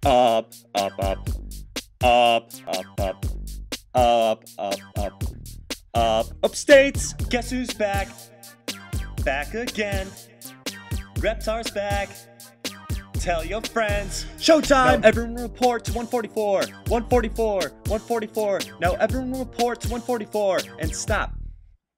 Up, up, up. Up, up, up. Up, up, up. Upstates, guess who's back? Back again. Reptar's back. Tell your friends. Showtime! Now everyone report to 144. 144. 144. Now everyone report to 144. And stop.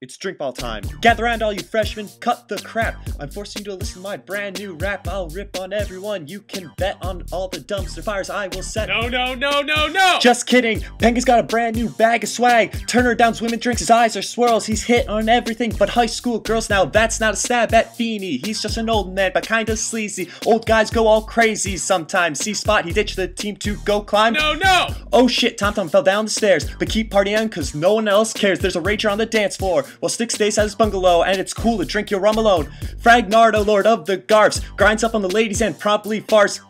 It's drink ball time. Gather around all you freshmen, cut the crap. I'm forcing you to listen to my brand new rap. I'll rip on everyone. You can bet on all the dumpster fires I will set. No, no, no, no, no! Just kidding. Penguin's got a brand new bag of swag. Turner Down's women drinks, his eyes are swirls. He's hit on everything but high school girls. Now that's not a stab at Feeney. He's just an old man, but kinda sleazy. Old guys go all crazy sometimes. See Spot, he ditched the team to go climb. No, no! Oh shit, Tom Tom fell down the stairs. But keep partying cause no one else cares. There's a rager on the dance floor while Stick stays at his bungalow, and it's cool to drink your rum alone. Fragnardo, Lord of the Garfs, grinds up on the ladies and promptly farts.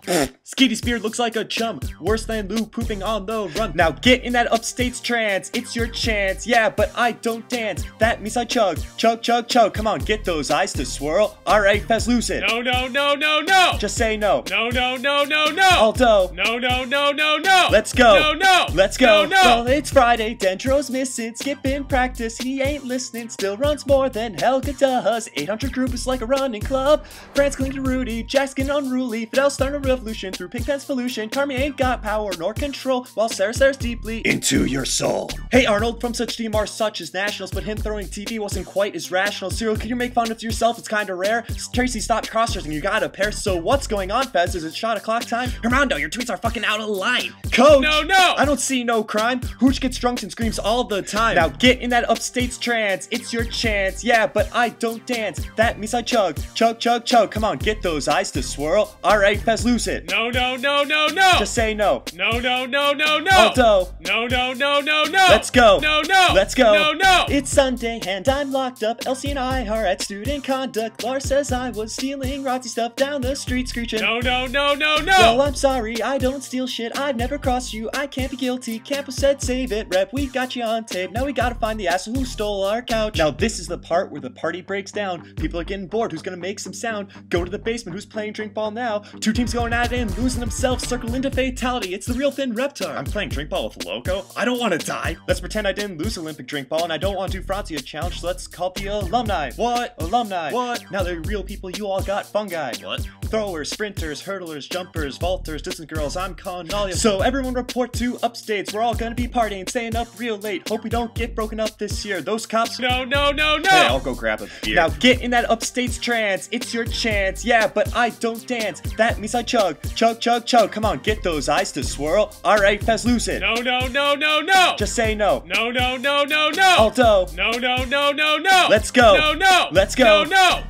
Skeety's beard looks like a chum, worse than Lou pooping on the run. Now get in that upstate's trance, it's your chance. Yeah, but I don't dance, that means I chug. Chug, chug, chug, come on, get those eyes to swirl. Alright, Fez, lose it. No, no, no, no, no! Just say no. No, no, no, no, no! Alto. No, no, no, no, no! Let's go. No, no! Let's go. No, no! Well, it's Friday, Dendro's missing, skipping practice, he ain't listening, still runs more than Helga does. 800 group is like a running club. France cling to Rudy, Jack's getting unruly, Fidel starting a revolution through Pigpen's pollution. Carmi ain't got power nor control, while Sarah stares deeply into your soul. Hey Arnold, from such team are such as nationals, but him throwing TV wasn't quite as rational. Cyril, can you make fun of yourself? It's kinda rare. Tracy, stop cross-dressing, you got a pair. So what's going on, Fez? Is it shot o'clock time? Armando, your tweets are fucking out of line. Coach! No, no! I don't see no crime. Hooch gets drunk and screams all the time. Now get in that upstate's trance, it's your chance. Yeah, but I don't dance, that means I chug. Chug, chug, chug, come on, get those eyes to swirl. Alright, Fez, lose it. No, no, no, no, no! Just say no. No, no, no, no, no! Alto. No, no, no, no, no! Let's go. No, no! Let's go. No, no! It's Sunday and I'm locked up. Elsie and I are at student conduct. Lars says I was stealing Rotzi stuff down the street screeching. No, no, no, no, no! Well, I'm sorry, I don't steal shit. I've never crossed you. I can't be guilty. Campus said save it. Rep, we got you on tape. Now we gotta find the asshole who stole our couch. Now this is the part where the party breaks down. People are getting bored. Who's gonna make some sound? Go to the basement. Who's playing drink ball now? Two teams going at it and losing themselves. Circle into fatality. It's the real thin Reptar. I'm playing drink ball with Loco. I don't want to die. Let's pretend I didn't lose Olympic drink ball and I don't want to do Franzi a challenge. So let's call the alumni. What? Alumni. What? Now they're real people. You all got fungi. What? Throwers, sprinters, hurdlers, jumpers, vaulters, distant girls. I'm calling all you. So everyone report to upstates. We're all gonna be partying, staying up real late. Hope we don't get broken up this year. Those cops. No, no, no, no! Hey, I'll go grab a beer. Now get in that upstate's trance. It's your chance. Yeah, but I don't dance. That means I chug. Chug, chug, chug. Come on, get those eyes to swirl. Alright, Fez, lose it. No, no, no, no, no! Just say no. No, no, no, no, no! Alto. No, no, no, no, no! Let's go. No, no! Let's go. No, no!